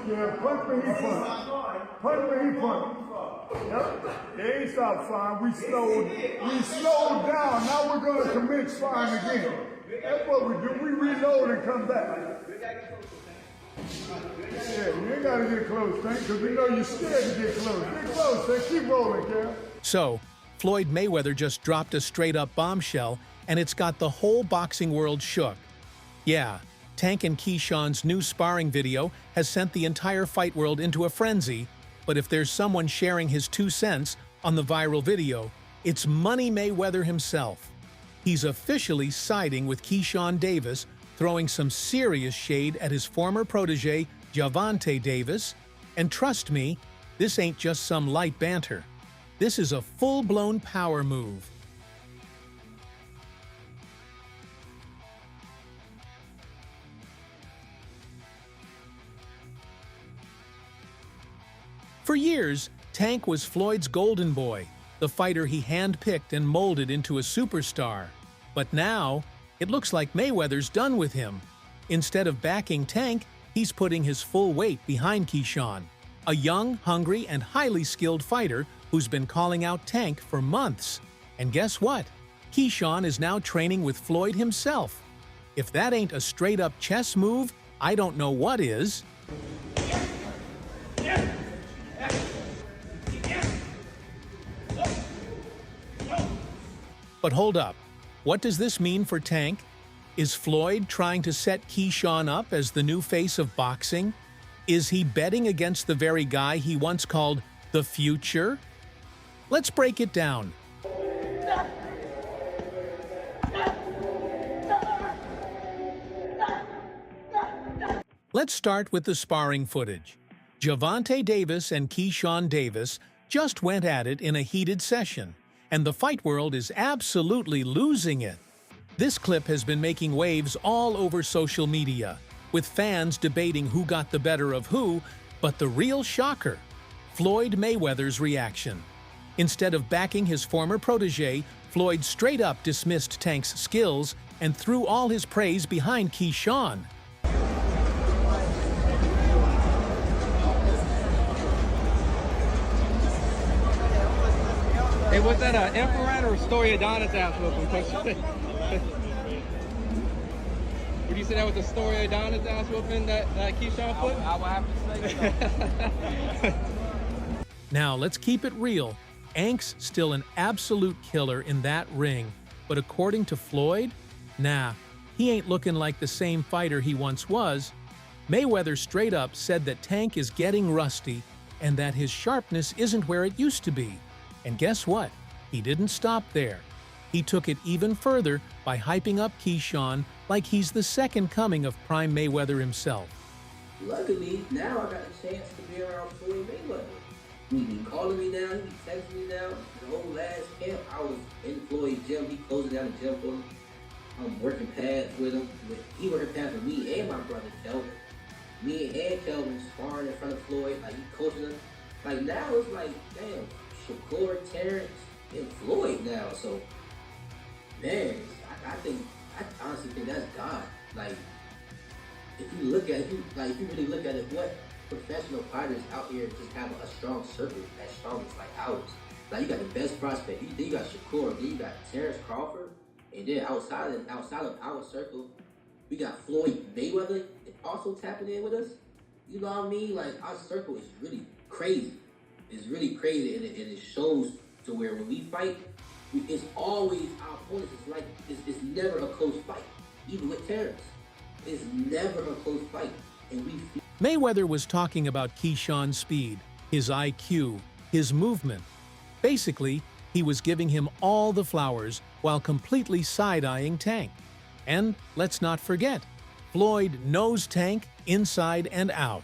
Yeah, punch when he punch. Punch when he punch. Yep. They ain't stopped sparring. We slowed down. Now we're gonna commit sparring again. That's what we do. We reload and come back. Yeah, you ain't gotta get close, Tank, because we know you're scared to get close. Get close, Tank. Keep rolling, Cal. So, Floyd Mayweather just dropped a straight-up bombshell, and it's got the whole boxing world shook. Yeah, Tank and Keyshawn's new sparring video has sent the entire fight world into a frenzy, but if there's someone sharing his 2 cents on the viral video, it's Money Mayweather himself. He's officially siding with Keyshawn Davis, throwing some serious shade at his former protégé, Gervonta Davis, and trust me, this ain't just some light banter. This is a full-blown power move. For years, Tank was Floyd's golden boy, the fighter he handpicked and molded into a superstar. But now, it looks like Mayweather's done with him. Instead of backing Tank, he's putting his full weight behind Keyshawn, a young, hungry, and highly skilled fighter who's been calling out Tank for months. And guess what? Keyshawn is now training with Floyd himself. If that ain't a straight-up chess move, I don't know what is. But hold up. What does this mean for Tank? Is Floyd trying to set Keyshawn up as the new face of boxing? Is he betting against the very guy he once called the future? Let's break it down. Let's start with the sparring footage. Gervonta Davis and Keyshawn Davis just went at it in a heated session, and the fight world is absolutely losing it. This clip has been making waves all over social media, with fans debating who got the better of who, but the real shocker, Floyd Mayweather's reaction. Instead of backing his former protégé, Floyd straight up dismissed Tank's skills and threw all his praise behind Keyshawn. Hey, was that an infrared or a story Adonis ass whooping? Would you say that was a story Adonis ass whooping that Keyshawn put? I would have to say so. Now, let's keep it real. Ank's still an absolute killer in that ring, but according to Floyd, nah, he ain't looking like the same fighter he once was. Mayweather straight up said that Tank is getting rusty and that his sharpness isn't where it used to be. And guess what? He didn't stop there. He took it even further by hyping up Keyshawn like he's the second coming of prime Mayweather himself. Luckily, now I got a chance to be around Floyd Mayweather. He be calling me now, he be texting me now. The whole last camp, I was in Floyd's gym. He closing down the gym for me. I'm working pads with him. He working pads with me and my brother Kelvin. Me and Kelvin sparring in front of Floyd, like he coaching him. Like now it's like, damn, Shakur, Terrence, and Floyd now. So, man, I honestly think that's God. Like, if you look at it, if you really look at it, what professional fighters out here just have a strong circle as strong as like ours. Like you got the best prospect. Then you got Shakur. Then you got Terrence Crawford. And then outside of our circle, we got Floyd Mayweather also tapping in with us. You know what I mean? Like our circle is really crazy. It's really crazy, and it shows to where when we fight, it's always our opponents. It's like it's never a close fight. Even with Terrence, it's never a close fight, and we. Mayweather was talking about Keyshawn's speed, his IQ, his movement. Basically, he was giving him all the flowers while completely side-eyeing Tank. And let's not forget, Floyd knows Tank inside and out.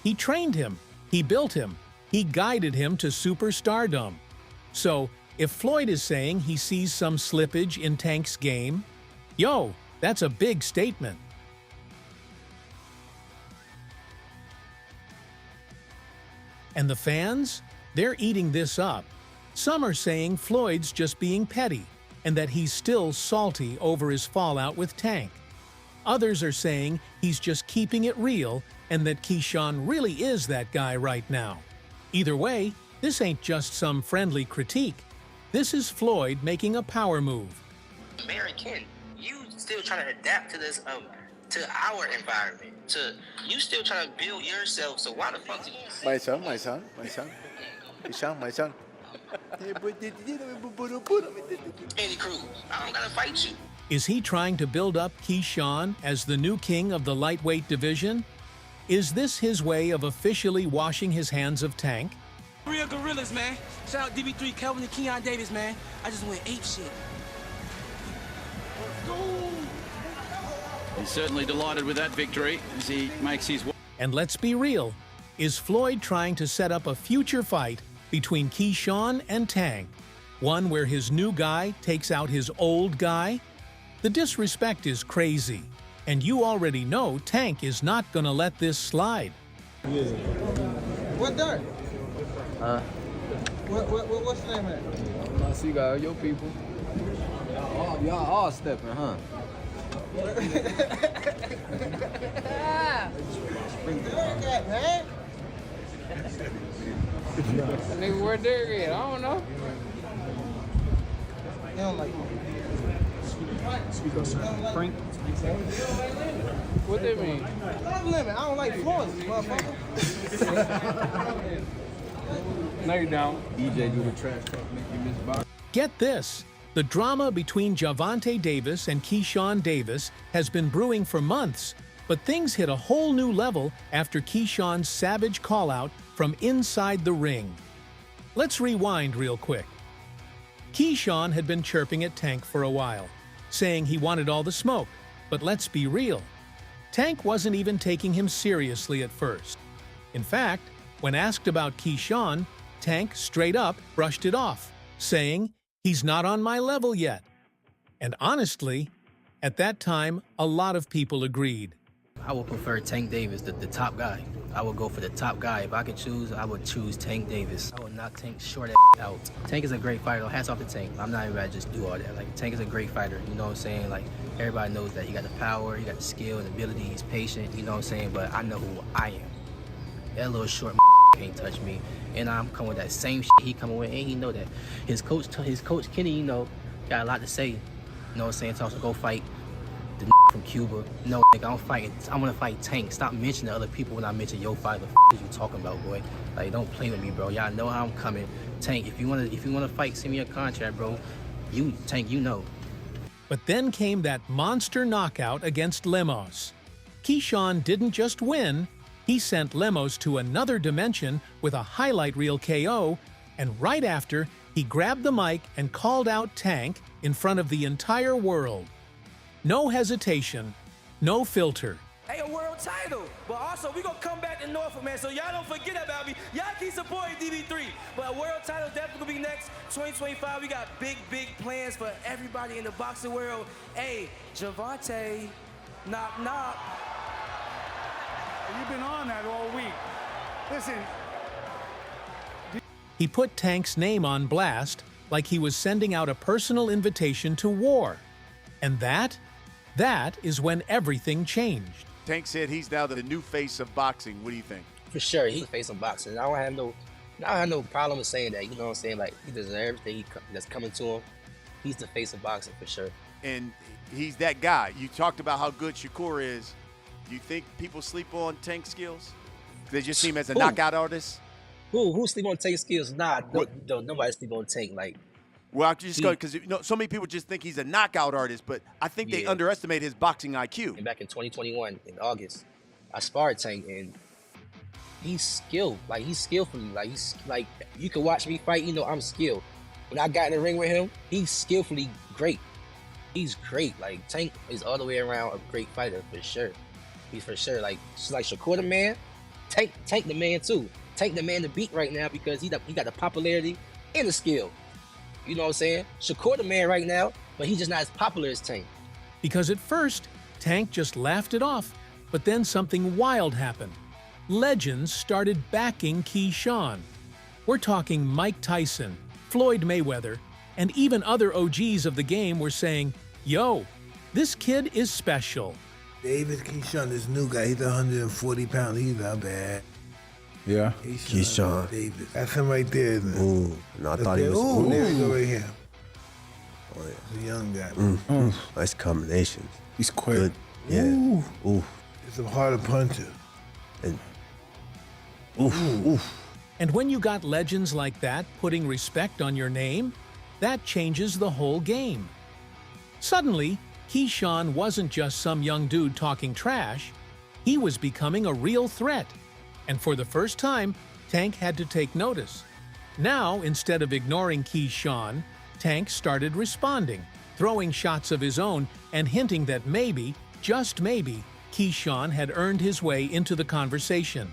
He trained him, he built him, he guided him to superstardom. So, if Floyd is saying he sees some slippage in Tank's game, yo, that's a big statement. And the fans? They're eating this up. Some are saying Floyd's just being petty, and that he's still salty over his fallout with Tank. Others are saying he's just keeping it real, and that Keyshawn really is that guy right now. Either way, this ain't just some friendly critique. This is Floyd making a power move. American, you still trying to adapt to this, to our environment. You still trying to build yourself. So why the fuck do you? My son. Keyshawn, my son. Andy Cruz, I don't gotta fight you. Is he trying to build up Keyshawn as the new king of the lightweight division? Is this his way of officially washing his hands of Tank? Real gorillas, man. Shout out DB3, Kelvin and Keyshawn Davis, man. I just went ape shit. He's certainly delighted with that victory as he makes his way. And let's be real, is Floyd trying to set up a future fight between Keyshawn and Tank? One where his new guy takes out his old guy? The disrespect is crazy, and you already know Tank is not gonna let this slide. What dirt? What's the name of it? I see got your people. Y'all all stepping, huh? Man. Nigga, where Derek at? I don't know. They don't like you. Frank. What that mean? Off limit. I don't like Floyd, motherfucker. No, you don't. EJ do the trash talk, make you miss box. Get this, the drama between Gervonta Davis and Keyshawn Davis has been brewing for months, but things hit a whole new level after Keyshawn's savage call-out from inside the ring. Let's rewind real quick. Keyshawn had been chirping at Tank for a while, saying he wanted all the smoke, but let's be real. Tank wasn't even taking him seriously at first. In fact, when asked about Keyshawn, Tank straight up brushed it off, saying, "He's not on my level yet." And honestly, at that time, a lot of people agreed. I would prefer Tank Davis, the top guy. I would go for the top guy. If I could choose, I would choose Tank Davis. I would knock Tank short out. Tank is a great fighter. Hats off to Tank. I'm not even about to just do all that. Like, Tank is a great fighter. You know what I'm saying? Like, everybody knows that he got the power, he got the skill and ability, he's patient. You know what I'm saying? But I know who I am. That little short can't touch me. And I'm coming with that same shit he coming with, and he know that. His coach Kenny, you know, got a lot to say. You know what I'm saying? Tells him to go fight the from Cuba. No, nigga, I'm gonna fight Tank. Stop mentioning other people when I mention your fight. The is you talking about, boy? Like, don't play with me, bro. Y'all know how I'm coming. Tank, if you wanna fight, send me a contract, bro. Tank, you know. But then came that monster knockout against Lemos. Keyshawn didn't just win, he sent Lemos to another dimension with a highlight reel KO, and right after, he grabbed the mic and called out Tank in front of the entire world. No hesitation, no filter. Hey, a world title. But also, we gonna come back to Norfolk, man. So y'all don't forget about me. Y'all keep supporting DB3. But a world title definitely gonna be next 2025. We got big plans for everybody in the boxing world. Hey, Gervonta, knock, knock. You've been on that all week. Listen. He put Tank's name on blast like he was sending out a personal invitation to war. And that is when everything changed. Tank said he's now the new face of boxing. What do you think? For sure, he's the face of boxing. I don't have no problem with saying that. You know what I'm saying? Like, he deserves everything that's coming to him. He's the face of boxing for sure. And he's that guy. You talked about how good Shakur is. Do you think people sleep on Tank's skills? They just see him as a knockout artist? Who sleep on Tank's skills? Nah, nobody sleep on Tank. Like, well, I'm just going because so many people just think he's a knockout artist, but I think they underestimate his boxing IQ. And back in 2021, in August, I sparred Tank, and he's skilled. Like, he's skillfully. Like, he's like, you can watch me fight, you know I'm skilled. When I got in the ring with him, he's skillfully great. He's great. Like, Tank is all the way around a great fighter for sure. He's for sure like Shakur the man. Tank the man too. Tank the man to beat right now because he got the popularity and the skill. You know what I'm saying? Shakur the man right now, but he's just not as popular as Tank. Because at first, Tank just laughed it off, but then something wild happened. Legends started backing Keyshawn. We're talking Mike Tyson, Floyd Mayweather, and even other OGs of the game were saying, yo, this kid is special. Davis, Keyshawn, this new guy, he's 140 pounds, he's not bad. Yeah. Keyshawn Davis. That's him right there, isn't it? Ooh, no, I thought he was. Ooh, there you go right here. Oh, yeah. He's a young guy. Nice combinations. He's quick. Good. Yeah. Ooh. It's a harder puncher. And oof. And when you got legends like that putting respect on your name, that changes the whole game. Suddenly, Keyshawn wasn't just some young dude talking trash. He was becoming a real threat. And for the first time, Tank had to take notice. Now, instead of ignoring Keyshawn, Tank started responding, throwing shots of his own and hinting that maybe, just maybe, Keyshawn had earned his way into the conversation.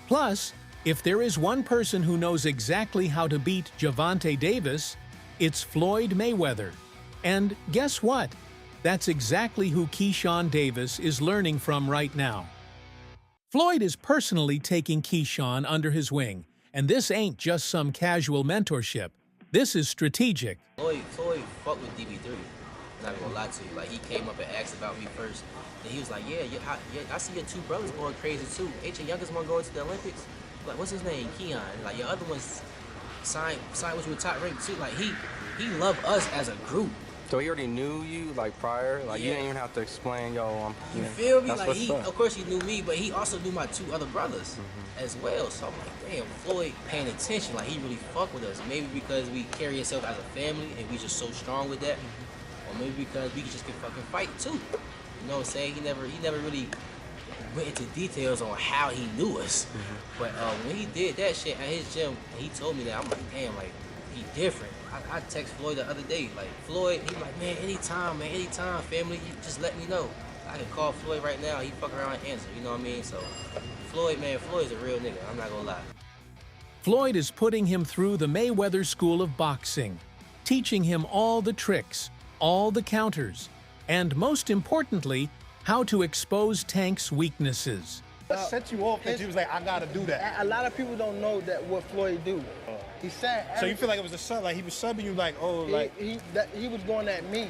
Plus, if there is one person who knows exactly how to beat Gervonta Davis, it's Floyd Mayweather. And guess what? That's exactly who Keyshawn Davis is learning from right now. Floyd is personally taking Keyshawn under his wing, and this ain't just some casual mentorship. This is strategic. Floyd fucked with DB3. I'm not gonna lie to you. Like, he came up and asked about me first. And he was like, yeah, I see your two brothers going crazy too. Ain't your youngest one going to the Olympics? Like, what's his name? Keon. Like, your other one's signed with you with top rank too. Like, he loved us as a group. So he already knew you, like, prior? Like, Yeah. you didn't even have to explain, yo, You feel me? That's Like, what's up. of course he knew me, but he also knew my two other brothers as well. So I'm like, damn, Floyd paying attention. Like, he really fuck with us. Maybe because we carry ourselves as a family and we just so strong with that. Or maybe because we just can fucking fight too. You know what I'm saying? He never really went into details on how he knew us. But when he did that shit at his gym, he told me that. I'm like, damn, like, he different. I text Floyd the other day, like, Floyd, he like, man, anytime, family, you just let me know. I can call Floyd right now, he fuck around and answer, you know what I mean? So, Floyd's a real nigga, I'm not gonna lie. Floyd is putting him through the Mayweather School of Boxing, teaching him all the tricks, all the counters, and most importantly, how to expose Tank's weaknesses. What set you off that you was like, I gotta do that? A lot of people don't know that what Floyd do. He said. So you feel like it was a sub, like he was subbing you, like, oh, like he was going at me.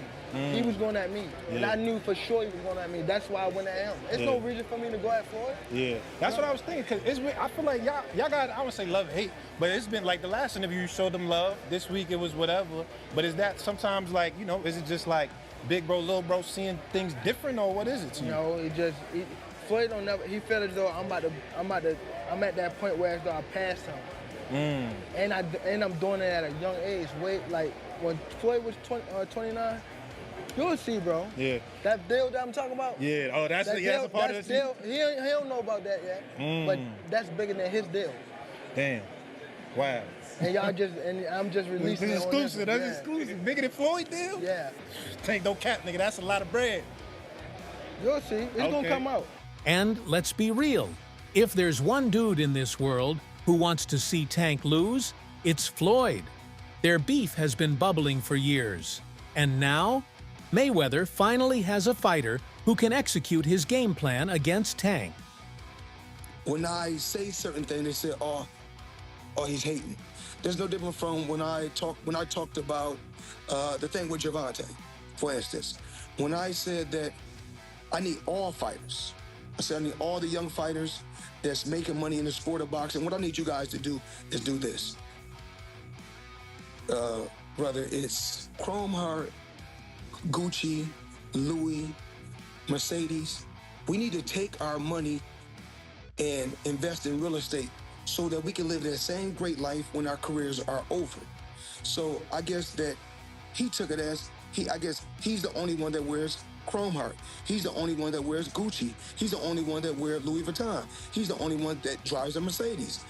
He was going at me, and I knew for sure he was going at me. That's why I went at him. There's no reason for me to go at Floyd. Yeah, that's what I was thinking. Cause I feel like y'all got, I wouldn't say love hate, but it's been like the last interview you showed them love. This week it was whatever. But is that sometimes like, you know, is it just like big bro, little bro seeing things different, or what is it to you? No, Floyd don't never. He felt as though I'm at that point where as though I passed him. And I'm doing it at a young age. Like when Floyd was 29, you'll see, bro. Yeah. That deal that I'm talking about. Yeah. Oh, that's a part of the deal. He don't know about that yet. But that's bigger than his deal. Damn. Wow. And I'm just releasing. This is exclusive. That's exclusive. Bigger than Floyd deal. Yeah. Tank don't cap, nigga. That's a lot of bread. You'll see. It's gonna come out. And let's be real, if there's one dude in this world who wants to see Tank lose, it's Floyd. Their beef has been bubbling for years. And now, Mayweather finally has a fighter who can execute his game plan against Tank. When I say certain things, they say, oh, he's hating. There's no different from when I talked about the thing with Gervonta, for instance. When I said that I need all fighters. I said I need all the young fighters that's making money in the sport of boxing. What I need you guys to do is do this. Whether it's Chrome Heart, Gucci, Louis, Mercedes, we need to take our money and invest in real estate so that we can live that same great life when our careers are over. So I guess that he took it as, I guess he's the only one that wears Chrome Heart. He's the only one that wears Gucci. He's the only one that wears Louis Vuitton. He's the only one that drives a Mercedes.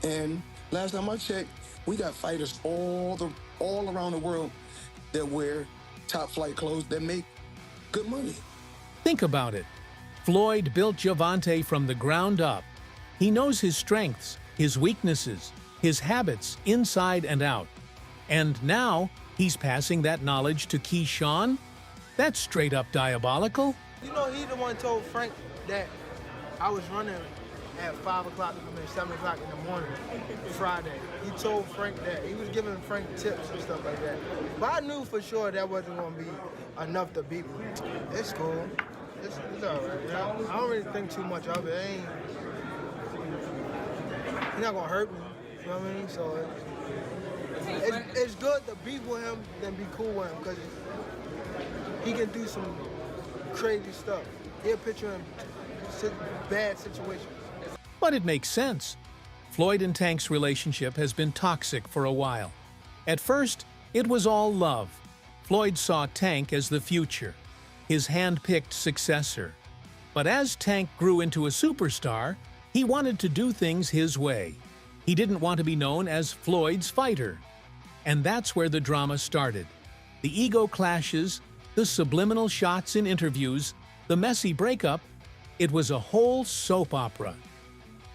And last time I checked, we got fighters all around the world that wear top flight clothes that make good money. Think about it. Floyd built Gervonta from the ground up. He knows his strengths, his weaknesses, his habits inside and out. And now he's passing that knowledge to Keyshawn? That's straight up diabolical. You know, he the one told Frank that I was running at 5 o'clock, 7 o'clock in the morning, Friday. He told Frank that. He was giving Frank tips and stuff like that. But I knew for sure that wasn't going to be enough to beat me. It's cool. It's all right. You know? I don't really think too much of it. He's not going to hurt me. You know what I mean? So it's good to be with him than be cool with him because he can do some crazy stuff. He'll put you in bad situations. But it makes sense. Floyd and Tank's relationship has been toxic for a while. At first, it was all love. Floyd saw Tank as the future, his hand-picked successor. But as Tank grew into a superstar, he wanted to do things his way. He didn't want to be known as Floyd's fighter. And that's where the drama started. The ego clashes, the subliminal shots in interviews, the messy breakup. It was a whole soap opera.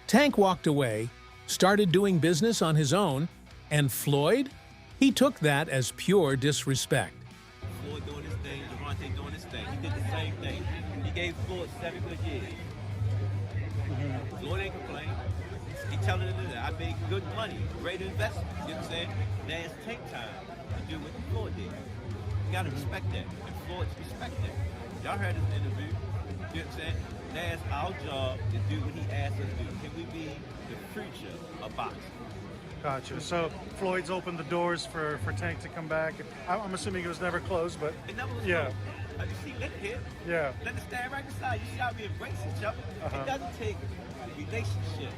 Tank walked away, started doing business on his own, and Floyd? He took that as pure disrespect. Floyd doing his thing, Gervonta doing his thing. He did the same thing. He gave Floyd 7 good years. Floyd ain't complaining. He telling him that I made good money, great investment. You know what I'm saying? Now it's Tank time to do what Floyd did. You gotta respect that. And Floyd's respect that. Y'all heard his interview. You know what I'm saying? Now it's our job to do what he asked us to do. Can we be the future of boxing? Gotcha. So Floyd's opened the doors for Tank to come back. I'm assuming it was never closed, but It never was yeah. closed. You see, look here. Yeah. Let us stand right beside you. See how we embrace each other? It doesn't take a relationship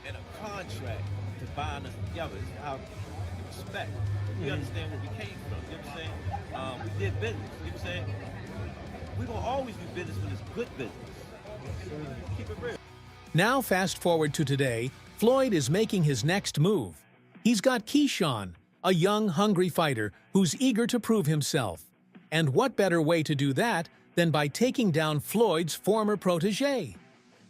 and a contract to bind us together. It's how respect. We understand where we came from. You know what I'm saying? We did business. You know what I'm saying? We're going to always do business when it's good business. Keep it real. Now fast forward to today, Floyd is making his next move. He's got Keyshawn, a young, hungry fighter who's eager to prove himself. And what better way to do that than by taking down Floyd's former protégé?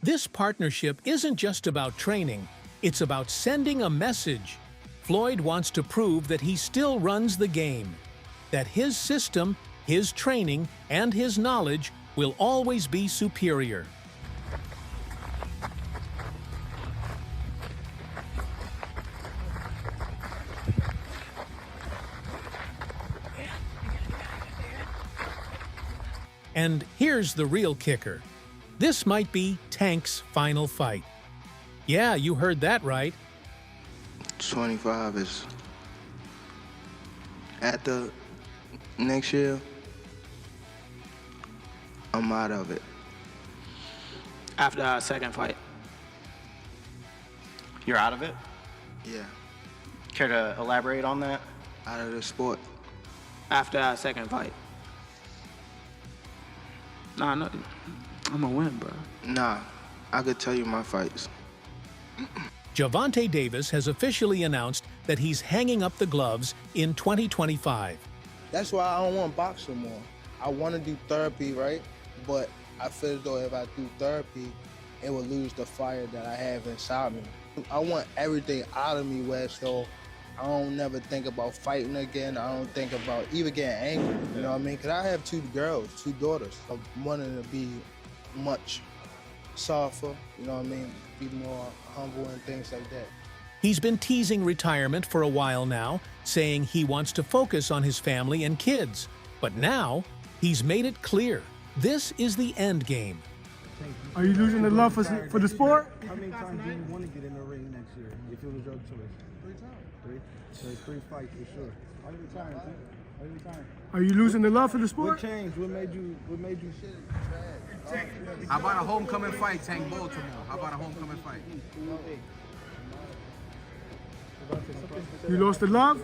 This partnership isn't just about training, it's about sending a message. Floyd wants to prove that he still runs the game, that his system, his training, and his knowledge will always be superior. And here's the real kicker. This might be Tank's final fight. Yeah, you heard that right. 25 is at the next year. I'm out of it. After our second fight. You're out of it? Yeah. Care to elaborate on that? Out of the sport. After our second fight. Nah, no, I'm gonna win, bro. Nah, I could tell you my fights. Gervonta Davis has officially announced that he's hanging up the gloves in 2025. That's why I don't want to box no more. I want to do therapy, right? But I feel as though if I do therapy, it will lose the fire that I have inside me. I want everything out of me, where so I don't never think about fighting again. I don't think about even getting angry, you know what I mean? Because I have 2 girls, 2 daughters. I'm wanting to be much softer, you know what I mean? Be more humble and things like that. He's been teasing retirement for a while now, saying he wants to focus on his family and kids. But now, he's made it clear. This is the end game. Are you losing the love for the sport? How many times do you want to get in the ring next year if it was your choice? 3 times. 3? So 3 fights for sure. Why are you retiring, Tank? Why are you retiring? Are you losing the love for the sport? What changed? What made you shit? How about a homecoming fight, Tank Baltimore? How about a homecoming fight? You lost the love?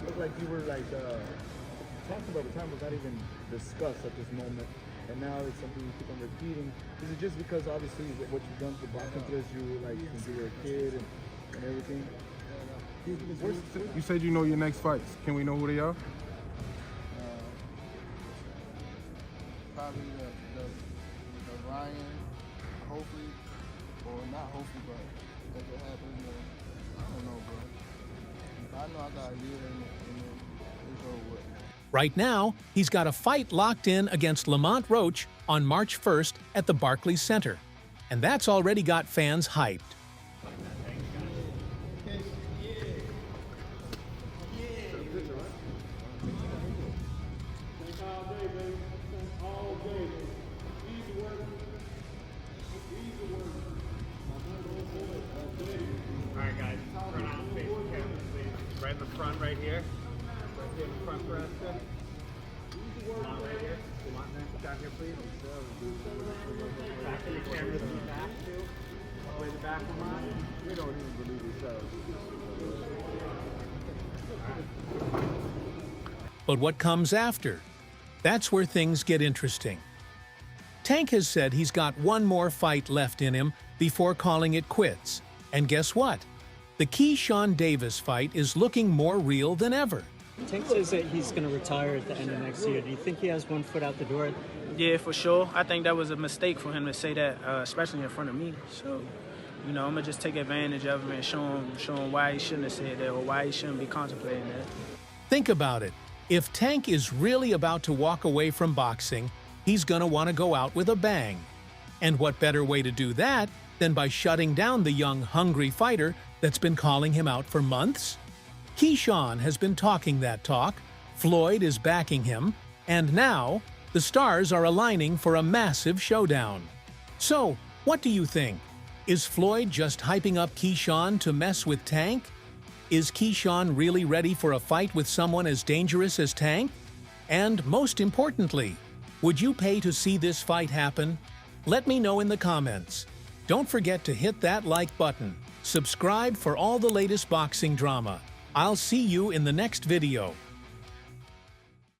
Looked like you were like talking about the time was not even discussed at this moment, and now it's something you keep on repeating. Is it just because obviously what you've done for boxing since you like since you were a kid and everything? You said you know your next fights. Can we know who they are? Probably the not hopeful, but if it happens, then I don't know, bro. I know I got a year in it, and then it's over with. Right now, he's got a fight locked in against Lamont Roach on March 1st at the Barclays Center. And that's already got fans hyped. Alright guys, front on face camera, please. Right in the front right here. Right here in the front for us, sir. Come on right here. Come on, next down here, please. Back in the camera, the back too. All the way to the back of mine. We don't even believe ourselves. But what comes after? That's where things get interesting. Tank has said he's got one more fight left in him before calling it quits. And guess what? The Keyshawn Davis fight is looking more real than ever. Tank says that he's going to retire at the end of next year. Do you think he has one foot out the door? Yeah, for sure. I think that was a mistake for him to say that, especially in front of me. So, you know, I'm going to just take advantage of him and show him why he shouldn't have said that or why he shouldn't be contemplating that. Think about it. If Tank is really about to walk away from boxing, he's going to want to go out with a bang. And what better way to do that than by shutting down the young, hungry fighter that's been calling him out for months? Keyshawn has been talking that talk, Floyd is backing him, and now the stars are aligning for a massive showdown. So, what do you think? Is Floyd just hyping up Keyshawn to mess with Tank? Is Keyshawn really ready for a fight with someone as dangerous as Tank? And most importantly, would you pay to see this fight happen? Let me know in the comments. Don't forget to hit that like button. Subscribe for all the latest boxing drama. I'll see you in the next video.